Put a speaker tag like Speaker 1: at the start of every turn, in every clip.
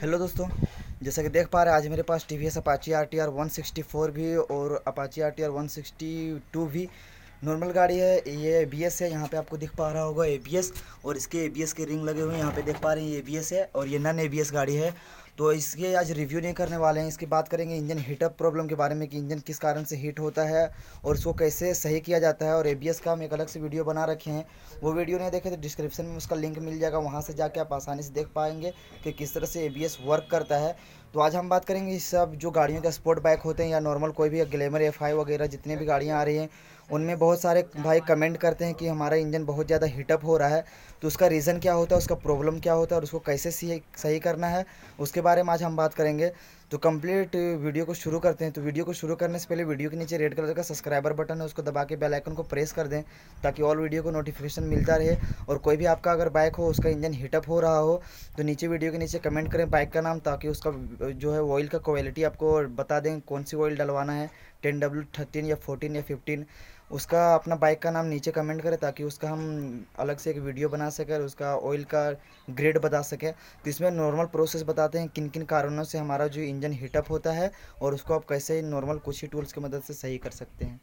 Speaker 1: Hello दोस्तों, जैसा कि देख पा रहे हैं आज मेरे पास T V S Apache RTR 164 भी और अपाची RTR 162 भी नॉर्मल गाड़ी है। ये ABS है, यहाँ पे आपको दिख पा रहा होगा ABS, और इसके ABS के रिंग लगे हुए हैं। यहाँ पे देख पा रहे हैं ये ABS है और ये नॉन ABS गाड़ी है। तो इसके आज रिव्यू नहीं करने वाले हैं, इसकी बात करेंगे इंजन हीटअप प्रॉब्लम के बारे में कि इंजन किस कारण से हीट होता है और इसको कैसे सही किया जाता है। और ABS का हम एक अलग से वीडियो बना रखे हैं, वो वीडियो नहीं देखे तो डिस्क्रिप्शन में उसका लिंक मिल जाएगा, वहाँ से जाके आप आसानी से देख पाएंगे कि किस तरह से ABS वर्क करता है। तो आज हम बात करेंगे इस सब जो गाड़ियों के स्पोर्ट बाइक होते हैं या नॉर्मल कोई भी ग्लैमर FI वगैरह जितनी भी गाड़ियाँ आ रही हैं, उनमें बहुत सारे भाई कमेंट करते हैं कि हमारा इंजन बहुत ज़्यादा हीटअप हो रहा है। तो उसका रीज़न क्या होता है, उसका प्रॉब्लम क्या होता है और उसको कैसे सही करना है, उसके बारे में आज हम बात करेंगे। तो कंप्लीट वीडियो को शुरू करते हैं। तो वीडियो को शुरू करने से पहले वीडियो के नीचे रेड कलर का सब्सक्राइबर बटन है, उसको दबा के बेल आइकन को प्रेस कर दें ताकि ऑल वीडियो को नोटिफिकेशन मिलता रहे। और कोई भी आपका अगर बाइक हो उसका इंजन हीटअप हो रहा हो तो नीचे वीडियो के नीचे कमेंट करें बाइक का नाम, ताकि उसका जो है ऑयल का क्वालिटी आपको बता दें, कौन सी ऑयल डलवाना है, 10W13 या 14 या 15, उसका अपना बाइक का नाम नीचे कमेंट करें ताकि उसका हम अलग से एक वीडियो बना सकें, उसका ऑयल का ग्रेड बता सकें। तो इसमें नॉर्मल प्रोसेस बताते हैं किन किन कारणों से हमारा जो इंजन हीटअप होता है और उसको आप कैसे नॉर्मल कुछ ही टूल्स की मदद से सही कर सकते हैं।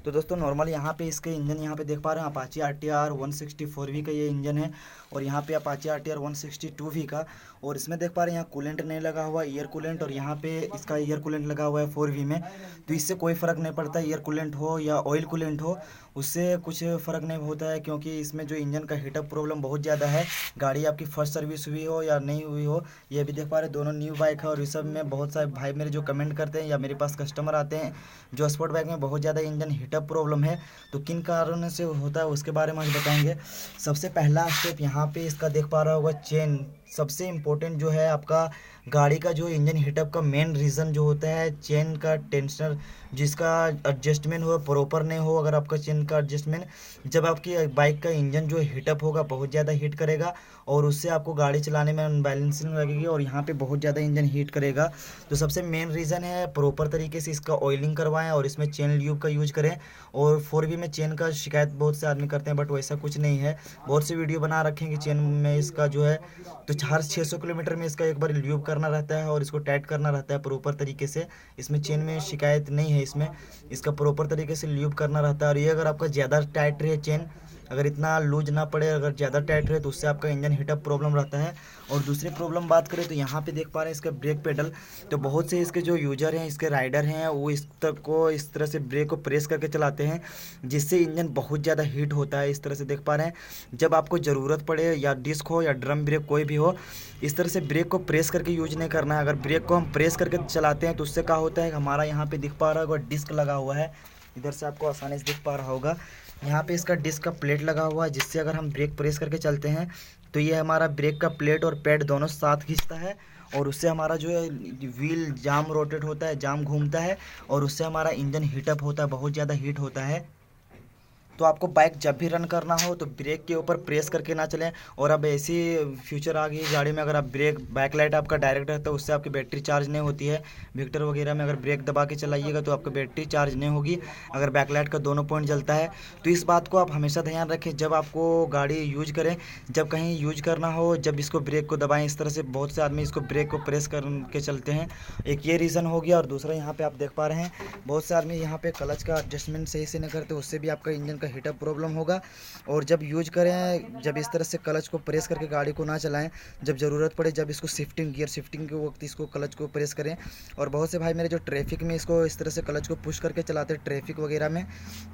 Speaker 1: तो दोस्तों नॉर्मल यहाँ पे इसके इंजन यहाँ पे देख पा रहे हैं अपाची RTR 164V का ये इंजन है, और यहाँ पे अपाची RTR 162V का। और इसमें देख पा रहे हैं यहाँ कूलेंट नहीं लगा हुआ, ईयर कूलेंट, और यहाँ पे इसका ईयर कूलेंट लगा हुआ है 4V में। तो इससे कोई फ़र्क नहीं पड़ता, ईयर कूलेंट हो या ऑयल कूलेंट हो, उससे कुछ फ़र्क नहीं होता है, क्योंकि इसमें जो इंजन का हीटअप प्रॉब्लम बहुत ज़्यादा है। गाड़ी आपकी फर्स्ट सर्विस हुई हो या नहीं हुई हो, ये भी देख पा रहे दोनों न्यू बाइक है। और इस सब में बहुत सारे भाई मेरे जो कमेंट करते हैं या मेरे पास कस्टमर आते हैं जो स्पोर्ट बाइक में बहुत ज़्यादा इंजन हीटअप प्रॉब्लम है, तो किन कारणों से होता है उसके बारे में आज बताएंगे। सबसे पहला स्टेप यहाँ पे इसका देख पा रहा होगा चेन। सबसे इम्पोर्टेंट जो है आपका गाड़ी का जो इंजन हीटअप का मेन रीज़न जो होता है चेन का टेंशनर, जिसका एडजस्टमेंट हो प्रॉपर नहीं हो। अगर आपका चेन का एडजस्टमेंट, जब आपकी बाइक का इंजन जो हीटअप होगा बहुत ज़्यादा हीट करेगा और उससे आपको गाड़ी चलाने में अनबैलेंसिंग लगेगी और यहाँ पे बहुत ज़्यादा इंजन हीट करेगा। तो सबसे मेन रीज़न है प्रॉपर तरीके से इसका ऑयलिंग करवाएं और इसमें चेन ल्यूब का यूज करें। और 4V में चेन का शिकायत बहुत से आदमी करते हैं, बट वैसा कुछ नहीं है। बहुत से वीडियो बना रखे हैं कि चेन में इसका जो है, तो हर 600 किलोमीटर में इसका एक बार ल्यूब करना रहता है और इसको टाइट करना रहता है प्रॉपर तरीके से। इसमें चेन में शिकायत नहीं है, इसमें इसका प्रॉपर तरीके से ल्यूब करना रहता है। और ये अगर आपका ज़्यादा टाइट रहे चेन, अगर इतना लूज ना पड़े, अगर ज़्यादा टाइट रहे, तो उससे आपका इंजन हीटअप प्रॉब्लम रहता है। और दूसरी प्रॉब्लम बात करें तो यहाँ पे देख पा रहे हैं इसका ब्रेक पेडल। तो बहुत से इसके जो यूजर हैं, इसके राइडर हैं, वो इस तरह से ब्रेक को प्रेस करके चलाते हैं, जिससे इंजन बहुत ज़्यादा हीट होता है। इस तरह से देख पा रहे हैं, जब आपको ज़रूरत पड़े या डिस्क हो या ड्रम ब्रेक कोई भी हो, इस तरह से ब्रेक को प्रेस करके यूज नहीं करना है। अगर ब्रेक को हम प्रेस करके चलाते हैं तो उससे क्या होता है, हमारा यहाँ पे दिख पा रहा होगा डिस्क लगा हुआ है, इधर से आपको आसानी से दिख पा रहा होगा, यहाँ पे इसका डिस्क का प्लेट लगा हुआ है, जिससे अगर हम ब्रेक प्रेस करके चलते हैं तो ये हमारा ब्रेक का प्लेट और पैड दोनों साथ खींचता है, और उससे हमारा जो है व्हील जाम रोटेट होता है, जाम घूमता है, और उससे हमारा इंजन हीटअप होता है, बहुत ज़्यादा हीट होता है। तो आपको बाइक जब भी रन करना हो तो ब्रेक के ऊपर प्रेस करके ना चलें। और अब ऐसी फ्यूचर आ गई है गाड़ी में, अगर आप ब्रेक बैक लाइट आपका डायरेक्ट रहता है, उससे आपकी बैटरी चार्ज नहीं होती है। विक्टर वगैरह में अगर ब्रेक दबा के चलाइएगा तो आपकी बैटरी चार्ज नहीं होगी अगर बैक लाइट का दोनों पॉइंट जलता है। तो इस बात को आप हमेशा ध्यान रखें जब आपको गाड़ी यूज करें, जब कहीं यूज करना हो, जब इसको ब्रेक को दबाएं। इस तरह से बहुत से आदमी इसको ब्रेक को प्रेस करके चलते हैं, एक ये रीज़न हो गया। और दूसरा यहाँ पे आप देख पा रहे हैं बहुत से आदमी यहाँ पे क्लच का एडजस्टमेंट सही से नहीं करते, उससे भी आपका इंजन का हीटअप प्रॉब्लम होगा। और जब यूज करें, जब इस तरह से क्लच को प्रेस करके गाड़ी को ना चलाएं, जब ज़रूरत पड़े, जब इसको गियर शिफ्टिंग के वक्त इसको क्लच को प्रेस करें। और बहुत से भाई मेरे जो ट्रैफिक में इसको इस तरह से क्लच को पुश करके चलाते हैं ट्रैफिक वगैरह में,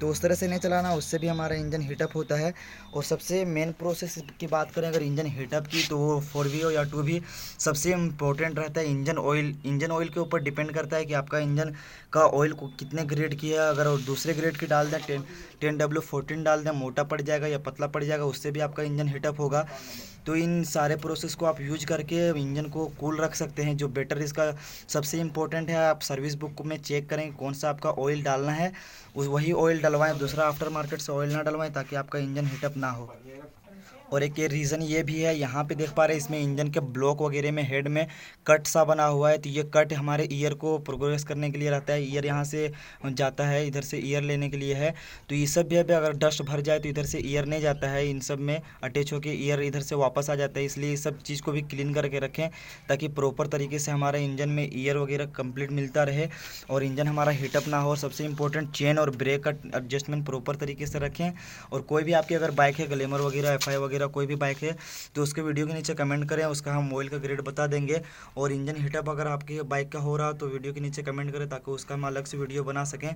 Speaker 1: तो उस तरह से नहीं चलाना, उससे भी हमारा इंजन हीटअप होता है। और सबसे मेन प्रोसेस की बात करें अगर इंजन हीटअप की, तो वो 4V हो या 2V, सबसे इम्पोर्टेंट रहता है इंजन ऑयल। इंजन ऑयल के ऊपर डिपेंड करता है कि आपका इंजन का ऑयल को कितने ग्रेड की है। अगर वो दूसरे ग्रेड की डाल दें, 10W14 डाल दें, मोटा पड़ जाएगा या पतला पड़ जाएगा, उससे भी आपका इंजन हीटअप होगा। तो इन सारे प्रोसेस को आप यूज करके इंजन को कूल रख सकते हैं। जो बेटर इसका सबसे इम्पोर्टेंट है, आप सर्विस बुक में चेक करें कौन सा आपका ऑयल डालना है, वही ऑयल डलवाएं, दूसरा आफ्टर मार्केट से ऑयल ना डलवाएं, ताकि आपका इंजन हीटअप ना हो। और एक ये रीज़न ये भी है, यहाँ पे देख पा रहे हैं इसमें इंजन के ब्लॉक वगैरह में हेड में कट सा बना हुआ है। तो ये कट हमारे ईयर को प्रोग्रेस करने के लिए रहता है, ईयर यहाँ से जाता है, इधर से ईयर लेने के लिए है। तो ये सब भी अभी अगर डस्ट भर जाए तो इधर से ईयर नहीं जाता है, इन सब में अटैच होकर ईयर इधर से वापस आ जाता है। इसलिए इस सब चीज़ को भी क्लीन करके रखें ताकि प्रॉपर तरीके से हमारा इंजन में ईयर वगैरह कंप्लीट मिलता रहे और इंजन हमारा हीटअप ना हो। सबसे इंपॉर्टेंट चेन और ब्रेक का एडजस्टमेंट प्रॉपर तरीके से रखें। और कोई भी आपकी अगर बाइक है, ग्लैमर वगैरह, एफ आई वगैरह कोई भी बाइक है, तो उसके वीडियो के नीचे कमेंट करें, उसका हम ऑयल का ग्रेड बता देंगे। और इंजन हीटअप अगर आपकी बाइक का हो रहा तो वीडियो के नीचे कमेंट करें ताकि उसका हम अलग से वीडियो बना सकें।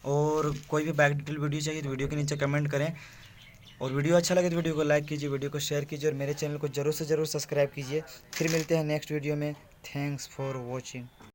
Speaker 1: और कोई भी बाइक डिटेल वीडियो चाहिए तो वीडियो के नीचे कमेंट करें। और वीडियो अच्छा लगे तो वीडियो को लाइक कीजिए, वीडियो को शेयर कीजिए और मेरे चैनल को ज़रूर से ज़रूर सब्सक्राइब कीजिए। फिर मिलते हैं नेक्स्ट वीडियो में। Thanks for watching.